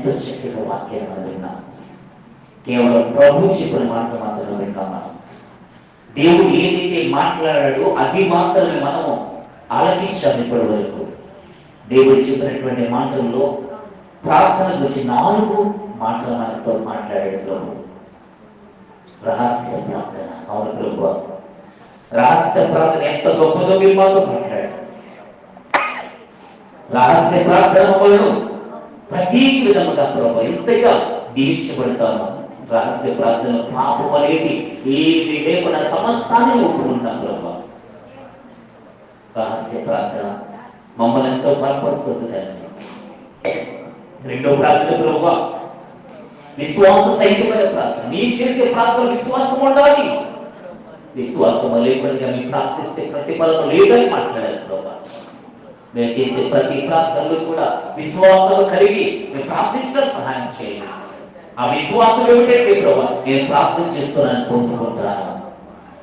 ఎంతో చక్కగా వాక్యాన్ని మనం విన్నాం. కేవలం ప్రభు చెప్పిన మాటలు మాత్రమే విన్నాం. మనం దేవుడు ఏదైతే మాట్లాడాడో అది మాత్రమే మనము ఆలకించాలి. ఇప్పటి వరకు దేవుడు చెప్పినటువంటి మాటల్లో ప్రార్థన గురించి 4 మాటలు మనతో మాట్లాడాడు ప్రభు. రహస్య ప్రార్థన. అవును ప్రభు, రహస్య ప్రార్థన ఎంత గొప్పదో మీరు మాతో మాట్లాడాడు. రహస్య ప్రార్థన వలన ప్రతి విధముగా ప్రభు ఎంతగా దీవించబడతాము. రహస్య ప్రార్థన పాపం అనేది ఏది లేకుండా సమస్తాన్ని ఒప్పుకుంటాం ప్రభు. రహస్య ప్రార్థన మమ్మల్ని ఎంతో బలపరుస్తుంది. కానీ 2వ ప్రార్థన ప్రభు విశ్వాస సహితమైన ప్రార్థన. నీ చేసే ప్రార్థన విశ్వాసం ఉండాలి. విశ్వాసం లేకుండా మీరు ప్రార్థిస్తే ప్రతిఫలం లేదని మాట్లాడారు ప్రభు. మేము చేసే ప్రతి ప్రార్థనలు కూడా విశ్వాసాలు కలిగి మేము ప్రార్థించడం సహాయం చేయండి. ఆ విశ్వాసం ఏమిటంటే ప్రభు, నేను ప్రార్థన చేస్తున్నాను పొందుకుంటాను,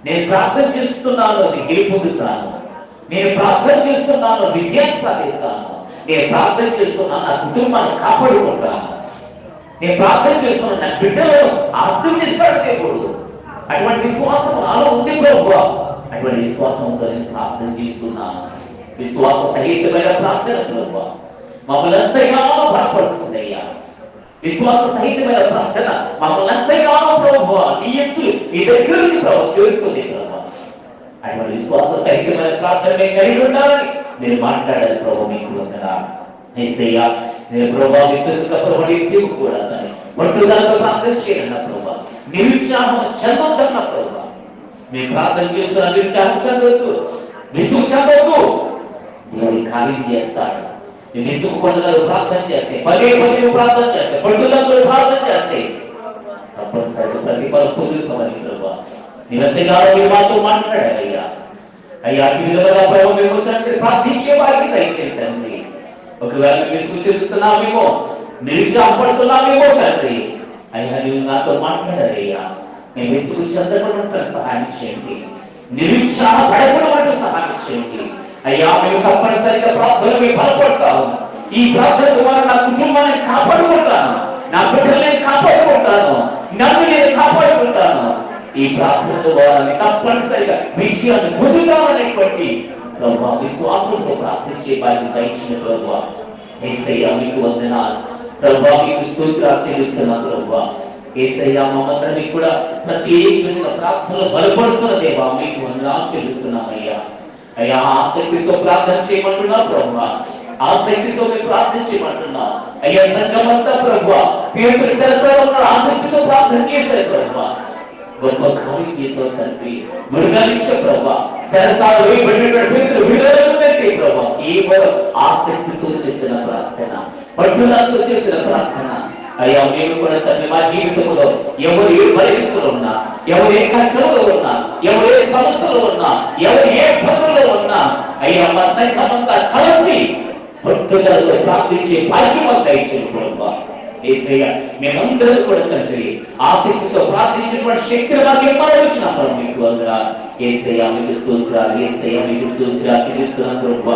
నేను ప్రార్థన చేస్తున్నాను గెలుపొందుతాను, నేను ప్రార్థన చేస్తున్నాను విజయాన్ని సాధిస్తాను, నేను ప్రార్థన చేస్తున్నాను నా కుటుంబాన్ని కాపాడుకుంటాను, నేను ప్రార్థన చేస్తున్నాను నా బిడ్డలను ఆశీర్వదిస్తాడు దేవుడు. అటువంటి విశ్వాసం నాలో ఉంది ప్రభు. అటువంటి విశ్వాసంతో నేను ప్రార్థన చేస్తున్నాను. విశ్వాస సహితమైన ప్రార్థన ప్రభు మమ్మల్ని ఎంతగానో బలపరుస్తుంది అయ్యా. విశ్వాస సహితమైన ప్రార్థన మమ్మల్ని ఎంతగానో ప్రభు నీ ఎత్తులు నీ దగ్గరికి ప్రభు చేస్తుంది ప్రభు. అటువంటి విశ్వాస సహితమైన ప్రార్థన మేము కలిగి ఉండాలని మీరు మాట్లాడాలి ప్రభు. మీకు వందనాలు యేసయ్యా. నేను ప్రభు విశ్వక ప్రభు నిత్యం కూడా పట్టుదలతో ప్రార్థన చేయాలన్న ప్రభు. నిరుత్సాహం చెందొద్దన్న ప్రభు. మేము ప్రార్థన చేస్తున్న నిరుత్సాహం చెందొద్దు, విసుగు చెందొద్దు. దేవుడు కార్యం చేస్తాడు. నువ్వు విసుగుకుండా ప్రార్థన చేస్తే, పదే ప్రార్థన చేస్తే, పట్టుదలతో ప్రార్థన చేస్తే తప్పనిసరిగా ప్రతిఫలం పొందుతామని ప్రభు. నీవెంతగా మీరు మాతో మాట్లాడారయ్యా. అయ్యా అటు విధంగా ప్రభు మేము తండ్రి ప్రార్థించే వారికి దయచేయండి తండ్రి. ఒకవేళ విసుగు చెందుతున్నామేమో, నిరుత్సాహపడుతున్నామేమో తండ్రి, అయ్యా నువ్వు నాతో మాట్లాడారయ్యా. నేను విసుగు చెందకుండా సహాయం చేయండి, నిరుత్సాహపడకుండా సహాయం చేయండి అయ్యా. మేము తప్పనిసరిగా ప్రార్థన మేము బలపడతాము. ఈ ప్రార్థన ద్వారా నా కుటుంబాన్ని కాపాడుకుంటాను, నా బిడ్డల్ని కాపాడుకుంటాను, నన్ను నేను కాపాడుకుంటాను. ఈ ప్రార్థన ద్వారా తప్పనిసరిగా విషయాన్ని పొందుతామనేటువంటి ప్రభు విశ్వాసంతో ప్రార్థించే వారికి దయచిన ప్రభు. యేసయ్యా మీకు వందనాలు ప్రభు. మీకు స్తోత్రాలు చెల్లిస్తున్నాను ప్రభు. యేసయ్యా మమ్మల్ని కూడా ప్రత్యేకంగా ప్రార్థనలో బలపరుస్తున్న దేవా మీకు వందనాలు చెల్లిస్తున్నామయ్యా. అయ్యా ఆసక్తితో ప్రార్థన చేయమంటున్నా ప్రభు. ఆసక్తితో మీరు ప్రార్థన చేయమంటున్నా అయ్యా. సంఘమంతా ప్రభు పేతురు సరస్వతంలో ఆసక్తితో ప్రార్థన చేశారు ప్రభు. గొప్ప కార్యం చేసావు తండ్రి. మృగాలిక్ష ప్రభు సరసాలు ప్రభు కేవలం ఆసక్తితో చేసిన ప్రార్థన, పట్టుదలతో చేసిన ప్రార్థన అయ్యా. మేము కూడా తండ్రి మా జీవితంలో ఎవరు ఏ పరిమితులు ఉన్నా, ఎవరు ఏ కష్టంలో ఉన్నా, ఎవరు ఏ సమస్యలో ఉన్నా, ఎవరు ఏ పనుల్లో ఉన్నా అయ్యా మా సంఘమంతా కలిసి పట్టుదలతో ప్రార్థించే భాగ్యం దయచేయండి ప్రభు. యేసయ్యా మేమందరూ కూడా తండ్రి ఆసక్తితో ప్రార్థించినటువంటి శక్తిని మాకు ఎప్పుడు వచ్చినప్పుడు మీకు వందనాలు. యేసయ్యా మీకు స్తోత్రాలు. యేసయ్యా మీకు స్తోత్రాలు చెల్లిస్తున్నాను ప్రభు.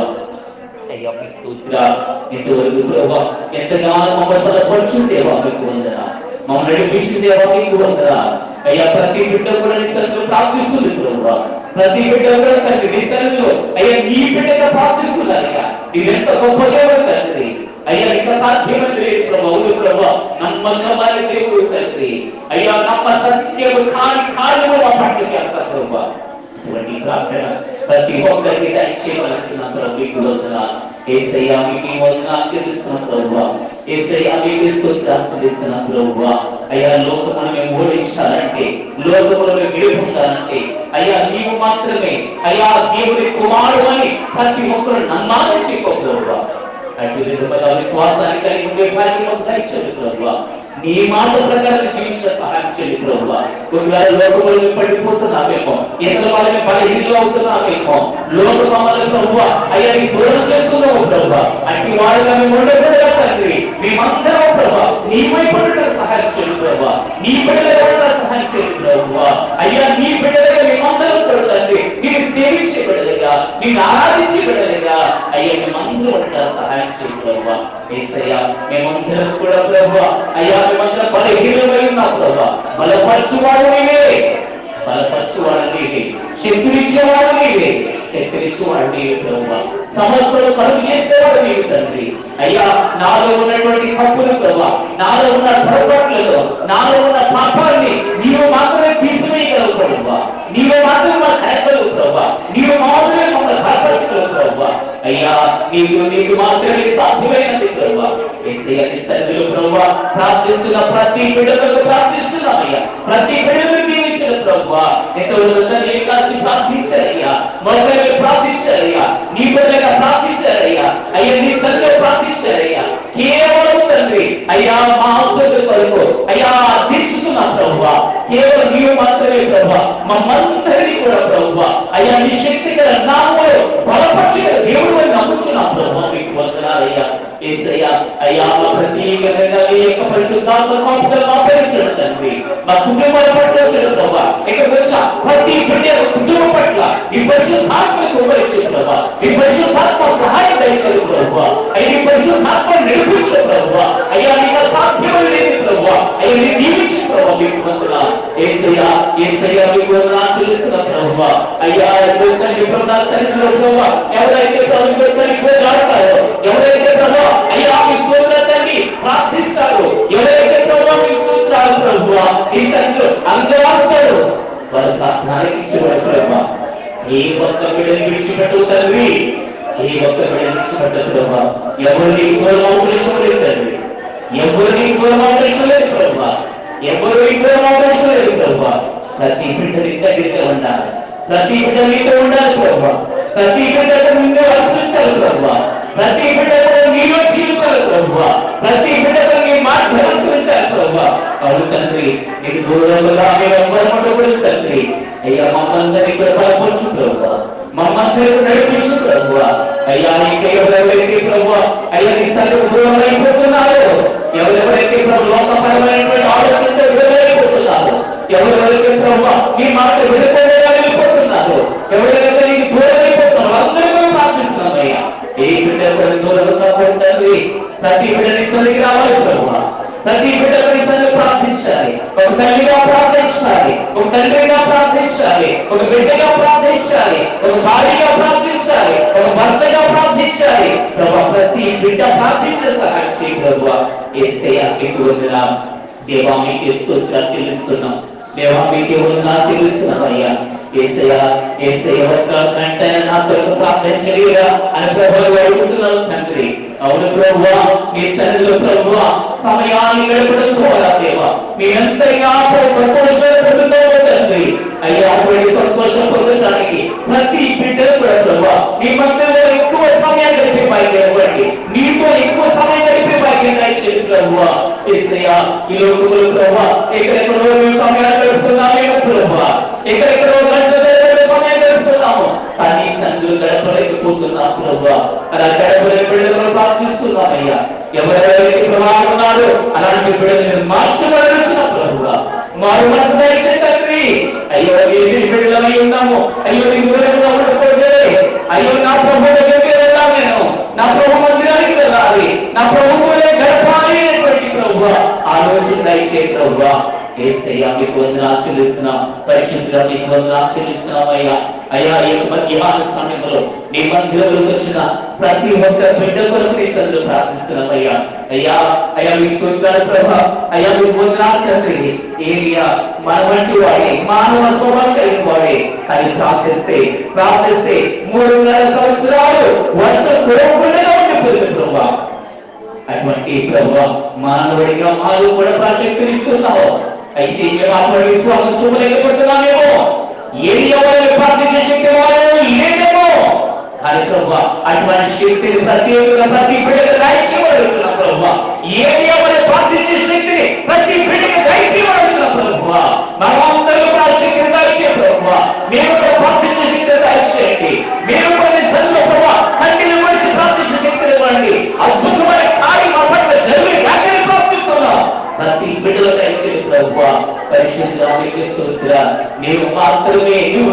అయ్యా మీకు స్తోత్రాలు. ఇంతవరకు ప్రభు ఎంతగానో మమ్మల్ని బలపరుచుండేవా మీకు వందనాలు. మమ్మల్ని నడిపించిందేవా మీకు వందనాలు. అయ్యా ప్రతి బిడ్డ కూడా నీ సన్నిధిలో ప్రార్థిస్తుంది ప్రభు. ప్రతి బిడ్డ కూడా తండ్రి నీ సన్నిధిలో అయ్యా నీ బిడ్డగా ప్రార్థిస్తున్నారు. ఇదెంత గొప్ప దేవుడు తండ్రి. అయ్యా ఇంకా సాధ్యమని లేదు ప్రభు. అవును ప్రభు నమ్మకమైన దేవుడు తండ్రి. అయ్యా నమ్మ సత్యము కాని కార్యము మా పట్ల చేస్తారు ప్రభు. అటువంటి ప్రార్థన ప్రతి ఒక్కరికి దయచేయవలసిన ప్రభు మీకు వందనాలు. యేసయ్యా మీకు వందనాలు చెల్లిస్తున్నాం ప్రభు. యేసయ్యా మీకు స్తోత్రాలు చెల్లిస్తున్నాం ప్రభు. అయ్యా లోకమును మేము ఓడించాలంటే, లోకమును మేము గెలుపొందాలంటే అయ్యా నీవు మాత్రమే అయ్యా దేవుడి కుమారుడు అని ప్రతి ఒక్కరు నమ్మాలని చెప్పు ప్రభు. అటు విధమైన విశ్వాసాన్ని కలిగి ఉండే భాగ్యం దయచేయండి ప్రభు. నీ మాట ప్రకారం జీవించే సహాయం చేయండి ప్రభు. ఒకవేళ లోకములను పడిపోతున్నామేమో, ఇతరుల వాళ్ళని బలహీనలు అవుతున్నామేమో, లోక మమ్మల్ని ప్రభు అయ్యా నీ దూరం చేసుకున్నాము ప్రభు. అట్టి వాళ్ళగా మేము ఉండకూడదా తండ్రి. మేమందరం ప్రభు నీ వైపు సహాయం చేయండి ప్రభు. నీ బిడ్డలుగా సహాయం చేయండి ప్రభు. అయ్యా నీ బిడ్డలుగా మేమందరం కూడా తండ్రి నేను సేవించే బిడ్డలుగా, నేను ఆరాధించే బిడ్డలుగా అయ్యా మేమందరం ఉంటారు సహాయం చేయండి ప్రభు. యేసయ్యా మేము ఇద్దరు కూడా ప్రభు అయ్యా మేమంతా బలహీనమై ఉన్నాం ప్రభు. బలపరచువాడు నీవే, బలపరచువాడు నీవే, శక్తినిచ్చేవాడు నీవే, శక్తినిచ్చేవాడు నీవే ప్రభు. సమస్యలు కలుగు చేసేవాడు నీవు తండ్రి. అయ్యా నాలో ఉన్నటువంటి తప్పులు ప్రభు, నాలో ఉన్న పొరపాట్లలో, నాలో ఉన్న పాపాన్ని నీవు మాత్రమే తీసివేయగలవు ప్రభు. నీవు మాత్రమే మా కరెక్టలు ప్రభు, నీవు మాత్రమే మమ్మల్ని బలపరచగలవు ప్రభు. అయ్యా నీకు మాత్రమే సాధ్యమైనది ప్రభు. యేసయ్య సన్నిధిలో ప్రభు ప్రార్థిస్తున్న ప్రతి బిడ్డలకు ప్రార్థిస్తున్నామయ్యా. ప్రతి బిడ్డను దీవించిన ప్రభు. ఎంతోమంది కలిసి ప్రార్థించారయ్యా, మొదలు ప్రార్థించారయ్యా, నీ బిడ్డగా ప్రార్థించారయ్యా. అయ్యా నీ సన్నిధిలో ప్రార్థించారయ్యా. కేవలం తండ్రి అయ్యా మా అవసరం కొరకు అయ్యా తీర్చుకున్నా ప్రభు. కేవలం నీవు మాత్రమే ప్రభు మమ్మందరినీ కూడా ప్రభు అయ్యా నీ శక్తి గల నామములో బలపరిచిన దేవుడు అని నమ్ముచున్నా ప్రభు. మీకు వందనాలయ్యా. యేసయ్యా అయ్యా మా ప్రత్యేకంగా నీ యొక్క పరిశుద్ధాత్మ కాపుదలను ఆపరించండి తండ్రి. మా కుటుంబాల పట్ల వచ్చాడు ప్రభు. ఇక్కడ వచ్చా ప్రతి బిడ్డ కుటుంబ పట్ల ఈ పరిశుద్ధాత్మకు ఉపయోగించు ప్రభు. ఈ పరిశుద్ధాత్మ సహాయం దయచేది ప్రభు. అయ్యా ఈ పరిశుద్ధాత్మ నిరూపించు ప్రభు. అయ్యా నీకు సాధ్యం లేదు ప్రభు. అయ్యా నీ దీవించు ప్రభు. మీకు వందనాలు యేసయ్యా. యేసయ్యా మీకు వందనాలు చెల్లిస్తున్నా ప్రభు. అయ్యా తండ్రి ప్రభు సన్నిధిలో ప్రభు ఎవరైతే ప్రభుత్వ పోరాడతారో, ఎవరైతే ప్రభు అయ్యా మీ స్తోత్రాన్ని ప్రార్థిస్తారు, ఎవరైతే ప్రభు మీ స్తోత్రాలు ప్రభు ఈ సన్నిధిలో అందరూ వారు ప్రార్థనకించబడి ప్రభు. ఏ ఒక్క బిడ్డని విడిచిపెట్టు తండ్రి, ఏ ఒక్క బిడ్డని విడిచిపెట్టు ప్రభు. ఎవరు నీకు దూరం అవకాశం లేదు తండ్రి, ఎవరు నీకు దూరం అవకాశం లేదు ప్రభు, ఎవరు నీకు దూరం అవకాశం లేదు ప్రభు. ప్రతి బిడ్డ నీ దగ్గరికి ఉండాలి, ప్రతి బిడ్డ నీతో ఉండాలి ప్రభు. ప్రతి బిడ్డకు నిన్ను అనుసరించాలి ప్రభు. ప్రతి బిడ్డకు నీలో జీవించాలి ప్రభు. ప్రతి బిడ్డకు నీ మార్గం అనుసరించాలి ప్రభు. అవును తండ్రి నీకు దూరంగా మేము ఎవ్వరు తండ్రి. అయ్యా మమ్మల్ని కూడా బలపరచు ప్రభు, మమ్మల్ని నడిపించు ప్రభు. అయ్యా ఇంకా ఎవరెవరైతే ప్రభు అయ్యా నీ సన్నిధికి దూరం అయిపోతున్నారు, ఎవరెవరైతే ప్రభు లోకపరమైనటువంటి ఆలోచనతో విడుదలైపోతున్నారు, ఎవరెవరైతే ప్రభు ఈ మాట విడుదలగా వెళ్ళిపోతున్నారు, ఎవరెవరైతే నీకు దూరం అయిపోతున్నారు అందరూ ప్రార్థిస్తున్నామయ్యా. ఏ బిడ్డ దూరంగా తండ్రి ప్రతి బిడ్డ నీ సన్నిధికి రావాలి ప్రభు. ప్రతి బిడ్డ నీ సన్నిధిలో ప్రార్థించాలి. ఒక తల్లిగా ప్రార్థించాలి, ఒక తండ్రిగా ప్రార్థించాలి, ఒక బిడ్డగా ప్రార్థించాలి, ఒక భార్యగా ప్రార్థించాలి, ఒక భర్తగా ప్రార్థించాలి ప్రభు. ప్రతి బిడ్డ ప్రార్థించే సహాయం చేయి ప్రభు. యేసయ్య మీకు వందనాలు దేవా, మీకు స్తోత్రాలు చెల్లిస్తున్నాం దేవా, మీకు వందనాలు చెల్లిస్తున్నాం అయ్యా. యేసయ్య యేసయ్య ఒక్క గంట నా కొరకు ప్రార్థించలేరా అని ప్రభువు అడుగుతున్నావు తండ్రి. అవును ప్రభువా, మీ సన్నిధిలో ప్రభువా సమయాన్ని గడపడం ద్వారా దేవా మీ ఎంతగా సంతోషం పొందుతావు తండ్రి. అయ్యా అటువంటి సంతోషం పొందడానికి ప్రతి బిడ్డలు కూడా ప్రభువా మీ మధ్యలో ఎక్కువ సమయం గడిపే భాగ్యం ఇవ్వండి, మీతో ఎక్కువ సమయం గడిపే భాగ్యం దయచేయండి ప్రభువా. యేసయ్య ఈ లోకంలో ప్రభువా ఎక్కడెక్కడో మేము సమయాన్ని గడుపుతున్నామేమో ప్రభువా, ఎక్కడెక్కడో సమయం గడుపుతున్నాము, కానీ సన్నిధిలో గడపలేకపోతున్నాం ప్రభువా. అలా గడపలేని బిడ్డలను ప్రార్థిస్తున్నామయ్యా. ఎవరెవరైతే ప్రభావం ఉన్నారో అలాంటి బిడ్డలను మార్చబడిన ప్రభువా మారు మనసు దయచేయండి తండ్రి. అయ్యో ఏ బిడ్డలమై ఉన్నాము, అయ్యో నీకు దూరంగా ఉండకూడదే, అయ్యో నా ప్రభు దగ్గరికి వెళ్ళాలి, నేను నా ప్రభు మందిరానికి వెళ్ళాలి, నా ప్రభువులే గడపాలి అనేటువంటి ప్రభువా ఆలోచన దయచేయండి ప్రభువా. యేసయ్య మీకు వందనాలు చెల్లిస్తున్నాం, పరిశుద్ధుడా మీకు వందనాలు చెల్లిస్తున్నామయ్యా. అయ్యా ఈ యొక్క మధ్యాహ్న సమయంలో నీ మందిరంలోకి వచ్చిన ప్రతి ఒక్క బిడ్డ కొరకు నీ సన్నిధిలో ప్రార్థిస్తున్నామయ్యా. అయ్యా అయ్యా మీ స్తోత్రాలు ప్రభా. అయ్యా మీకు వందనాలు తండ్రి. ఏలియా మన వంటి వాడే, మానవ స్వభావం కలిగిన వాడే, అది ప్రార్థిస్తే 3.5 సంవత్సరాలు వర్షం కురవకుండా ఉండిపోయింది ప్రభా. అటువంటి ప్రభా మానవుడిగా మాలో కూడా ప్రాశక్తినిస్తున్నావు. అయితే మేము అటువంటి విశ్వాసం చూపలేకపోతున్నామేమో, ఏది ఎవరైనా ప్రార్థించే శక్తి వాళ్ళు లేదేమో, కానీ ప్రభా అటువంటి శక్తిని ప్రత్యేకంగా ప్రతి బిడ్డకు దయచేయవలసిన ప్రభా. ఏది ఎవరైనా ప్రార్థించే శక్తిని ప్రతి బిడ్డకు దయచేయవలసిన ప్రభా. మనమందరూ కూడా శక్తిని దయచే ప్రభా. మేము కూడా ప్రార్థించే శక్తిని దయచేయండి. మేము కొన్ని సన్నిధిలో ప్రభా కంటిని గురించి ప్రార్థించే శక్తిని ఇవ్వండి. అద్భుతమైన కార్యం మా పట్ల జరిగి ప్రార్థిస్తున్నాం. ప్రతి బిడ్డలో దయచేయండి ప్రభువా. పరిశుద్ధుడా మీకు స్తోత్రాలు. నువ్వు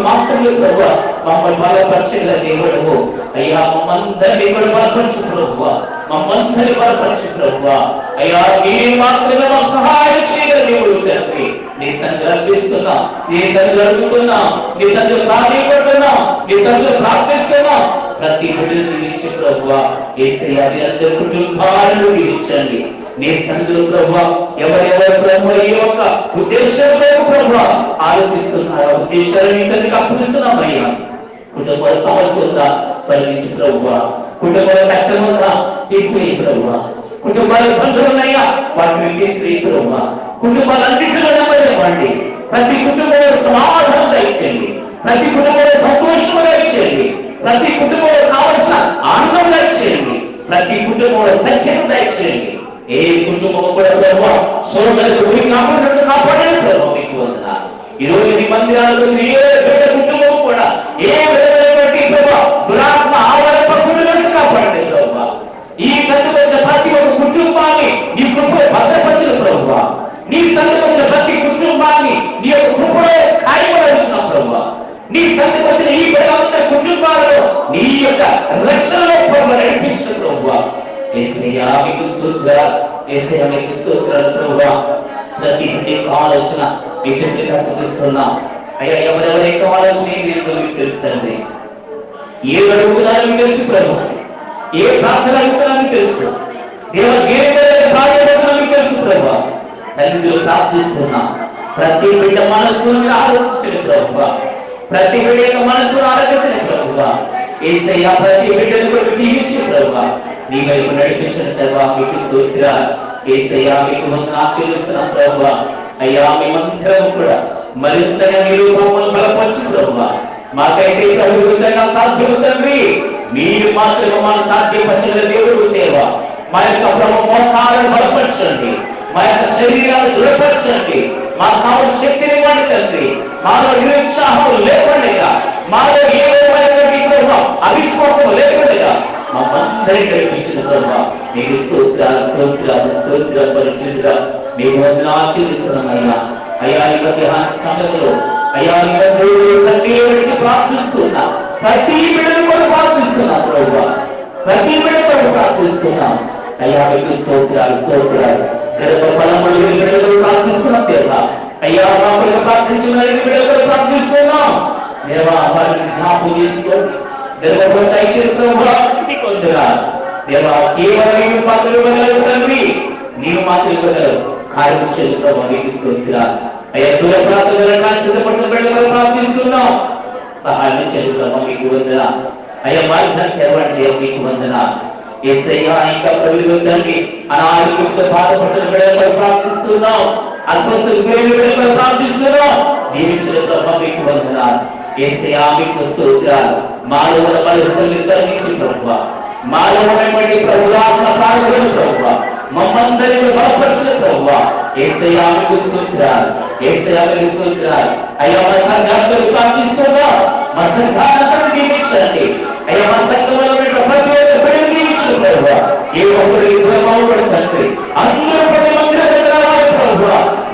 మాత్రమే ప్రభువా మమ్మల్ని బలపరచగల దేవుడవు. అయ్యా మమ్మందరినీ కూడా బలపరచు ప్రభువా. మమ్మందరి బలపరిచి ప్రభువా అయ్యా మీరు మాత్రమే మాకు సహాయం చేయగల దేవుడు తండ్రి. నీ సన్నిధిలో అర్పిస్తున్నా, నీ సన్నిధిలో అడుగుతున్నా, నీ సన్నిధిలో ప్రార్థిస్తున్నా, నీ సన్నిధిలో ప్రార్థిస్తున్నా. ప్రతి బిడ్డను దీవించి ప్రభువా యేసయ్యా మీరందరి కుటుంబాలను దీవించండి. నీ సన్నిధిలో ప్రభువా ఎవరెవరు ప్రభువా ఈ యొక్క ఉద్దేశం లేదు ప్రభువా ఆలోచిస్తున్నారు, ఉద్దేశాలను నీ సన్నిధికి అప్పగిస్తున్నామయ్యా. కుటుంబాల సమస్య ఉందా తొలగించి ప్రభువా, కుటుంబాల కష్టం ఉందా తీసివేయి ప్రభువా, కుటుంబాల ఇబ్బందులు ఉన్నాయా వాటిని తీసివేయి ప్రభువా, కుటుంబాలన్నింటిలో నెమ్మదివ్వండి. ప్రతి కుటుంబంలో సమాధానం దయచేయండి, ప్రతి కుటుంబంలో సంతోషం దయచేయండి, ప్రతి కుటుంబంలో కావలసిన ఆనందం దయచేయండి, ప్రతి కుటుంబంలో సఖ్యత దయచేయండి. ఏ కుటుంబం కూడా ప్రభువా సోదరులకు గురి కాకుండా కాపాడండి ప్రభువా. మీకు వందనాలు. ఈ రోజు ఈ మందిరాలకు ఏ బిడ్డ కుటుంబం కూడా ఏ విధమైనటువంటి ప్రభువా దురాత్మ ఆవరణపడకుండా కాపాడండి ప్రభువా. ఈ సన్నిధికి వచ్చిన ప్రతి ఒక్క కుటుంబాన్ని నీ కృపలో భద్రపరిచిన ప్రభువా, నీ సన్నిధికి వచ్చిన ప్రతి కుటుంబాన్ని నీ యొక్క కృపలో ఖాయపరచిన ప్రభువా, నీ సన్నిధికి వచ్చిన ఈ బిడ్డలందరి కుటుంబాలలో నీ యొక్క రక్షణలో ప్రభువా నడిపించిన ప్రభువా. యేసయ్యా మీకు స్తోత్రాలు, యేసయ్యా మీకు స్తోత్రాలు ప్రభువా. ప్రతి బిడ్డ ఆలోచన మీ చెట్టుకి అప్పగిస్తున్నాం అయ్యా. ఎవరెవరి యొక్క ఆలోచన మీకు తెలుస్తుంది, ఏ అడుగుతున్నారో మీకు తెలుసు ప్రభు, ఏ ప్రార్థన అడుగుతున్నారో మీకు తెలుసు, మీకు తెలుసు ప్రభు. సన్నిధిలో ప్రార్థిస్తున్నాం. ప్రతి బిడ్డ మనసును మీరు ఆలోచించండి ప్రభు, ప్రతి బిడ్డ యొక్క మనసును ఆలోచించండి ప్రభు. యేసయ్యా ప్రతి బిడ్డను కూడా దీవించు ప్రభు, నీ వైపు నడిపించండి ప్రభు. మీకు స్తోత్రాలు యేసయ్యా, మీకు ఆశీర్వదిస్తున్నాం ప్రభు. అయ్యా మేమందరం కూడా మరింతగా మీరు మమ్మల్ని బలపరచు ప్రభు. మాకైతే ప్రభుత్వంగా సాధ్యం తండ్రి, మీరు మాత్రమే మన సాధ్యపరిచిన దేవుడు దేవా. మా యొక్క మోకాలను బలపరచండి, మా యొక్క శరీరాన్ని దృఢపరచండి, మా కావలసిన శక్తిని ఇవ్వండి తండ్రి. మాలో నిరుత్సాహం లేకుండా, మాలో ఏ విధమైనటువంటి అవిశ్వాసం లేకుండా మమ్మందరినీ నడిపించిన ప్రభు. మీకు స్తోత్రాలు స్తోత్రాలు స్తోత్రాలు పరిశుద్ధ మీకు వందనాలు చెల్లిస్తున్నామయ్యా. అయ్యా ఈ మధ్యాహ్న సమయంలో అయ్యా ప్రార్థిస్తున్నా, ప్రతి బిడ్డను కూడా ప్రార్థిస్తున్నా ప్రభు, ప్రతి బిడ్డ కూడా ప్రార్థిస్తున్నాం అయ్యా. మీకు స్తోత్రాలు స్తోత్రాలు. గర్భఫలములు బిడ్డలు ప్రార్థిస్తున్నాం దేవా. అయ్యా మాకు ప్రార్థించిన బిడ్డలు ప్రార్థిస్తున్నాం దేవా. వారిని జ్ఞాపకం చేసుకోండి, గర్భఫలం దయచేసి ప్రభు. దేవా కేవలం నీవు మాత్రమే ఇవ్వగలవు తండ్రి, నీవు మాత్రమే ఇవ్వగలవు. కార్యం చేయండి ప్రభు. మీకు స్తోత్రాలు అయ్యా. దూర ప్రాంతాలను సిద్ధపడిన బిడ్డలు ప్రార్థిస్తున్నాం, సహాయం చేయండి ప్రభు. మీకు వందనాలు అయ్యా. మార్గాన్ని తెరవండి, మీకు వందనాలు యేసయ్యా. ఇంకా ప్రభువు తండ్రి అనారోగ్యంతో బాధపడుతున్న బిడ్డలు ప్రార్థిస్తున్నాం, అస్వస్థ బిడ్డలు ప్రార్థిస్తున్నాం. దీవించిన ప్రభు మీకు వందనాలు యేసయ్యా. మీకు స్తోత్రాలు. మాలో ఉన్న బలహీనతలను తొలగించు ప్రభు, మాలో ఉన్నటువంటి ప్రభుత్వ ప్రార్థనలు ప్రభు మమ్మందరిని బలపరిచిన ప్రభు. యేసయ్యా మీకు స్తోత్రాలు, యేసయ్యా మీకు స్తోత్రాలు. అయ్యా మా సంఘాన్ని ప్రార్థిస్తున్నాం, మా సంఘాన్ని దీవించండి అయ్యా. మా సంఘంలో ప్రతి ఒక్క బిడ్డను దీవించు ప్రభు. ఏ ఒక్కరు ఇద్దరు తండ్రి అందరూ ప్రతి మందిరం ప్రభు.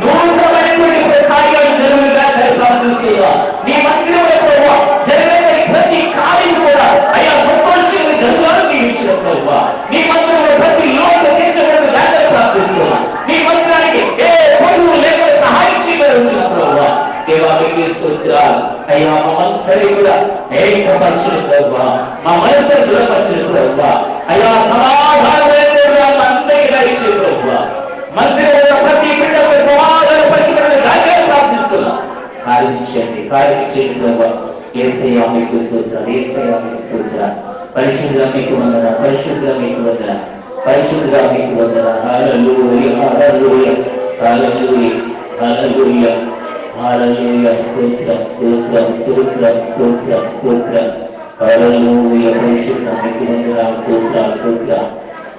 నూతనమైనటువంటి కార్యాలు జరుగుగా ప్రార్థిస్తున్నా. నీ మందిరంలో ప్రభు జరిగే ప్రతి కార్యం కూడా అయ్యా సంతోషంగా జరుగులను దీవించిన ప్రభు. నీ మందిరంలో ప్రతి లోటు తీర్చబడిన దాన్ని ప్రార్థిస్తున్నా. నీ మందిరానికి ఏ పొరుగు లేకుండా సహాయం చేయగలిగిన ప్రభు. దేవా మీకు స్తోత్రాలు అయ్యా. మమ్మందరినీ కూడా ఏకపరచిన ప్రభు, మా మనసును దృఢపరచిన ప్రభు అయ్యా. సమాధానం అందరికీ దయచే ప్రభు. మందిరంలో ప్రతి బిడ్డకు సమాధాన పరిచయం దాన్ని ప్రార్థిస్తున్నా. కార్యించండి, కార్యించండి ప్రభు. యేసయ్యా మీకు స్తోత్రాలు, యేసయ్యా మీకు స్తోత్రాలు. పరిశుద్ధుగా మీకు వందనాలు, పరిశుద్ధుగా మీకు వందనాలు, పరిశుద్ధుగా మీకు వందనాలు. హల్లెలూయా హల్లెలూయా హల్లెలూయా హల్లెలూయా హల్లెలూయా. స్తోత్రం స్తోత్రం స్తోత్రం స్తోత్రం స్తోత్రం. హల్లెలూయా. పరిశుద్ధంగా మీకు వందనాలు, స్తోత్రం స్తోత్రం.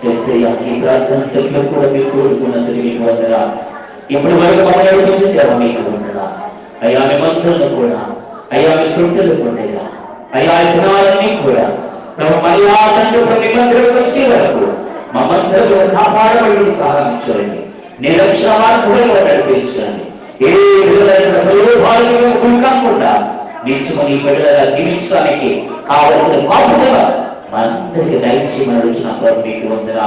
యేసయ్యా ఈ ప్రార్థనలో కూడా మీకు కోరుకున్నందుకు మీకు వందనాలు. ఇప్పుడు వరకు మమ్మల్ని నడిపించారు, మీకు వందనాలు అయ్యా. మేమందరూ కూడా అయ్యా మీ తొట్టెలు కొండగా అయ్యా ఈ గుణాలన్నీ కూడా మళ్ళా తండ్రి నిబంధనలు వచ్చే వరకు మమ్మందరూ కాపాడబడి సహాయించండి, నిరక్షణ మార్గంలో నడిపించండి. ఏ విధమైన ప్రలోభాలకు గురికాకుండా నిత్యము నీ బిడ్డలుగా జీవించడానికి కావలసిన కాపుదల మనందరికీ దయచేయమని వచ్చిన ప్రభు మీకు వందన.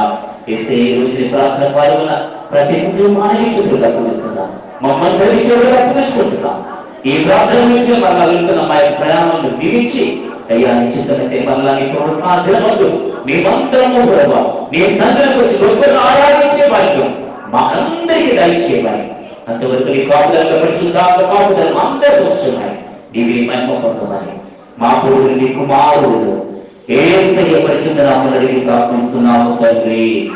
ఏసే ఈ రోజు ప్రార్థన పాల్గొన్న ప్రతి కుటుంబానికి శుభ్రులు అప్పగిస్తున్నాం. మమ్మల్ని చెడుగా అప్పగించుకుంటున్నాం. ఈ ప్రార్థన విషయం మరలా వెళ్తున్న మా యొక్క ప్రయాణంలో దీవించి అయ్యా నిశ్చితమైతే మరలా నీ ప్రార్థనలు మేమందరము ప్రభావ నీ సంఘానికి వచ్చి గొప్పగా ఆరాధించే భాగ్యం మా అందరికీ దయచేయమని. అంతవరకు నీ కాపుదల పరిశుద్ధాత్మ కాపుదల అందరూ వచ్చున్నాయి. నీవే మహిమ పొందమని మా పూర్వులు నీ కుమారుడు యేసయ్య పరిశుద్ధ నామములో అడిగి ప్రార్థిస్తున్నాము తండ్రి.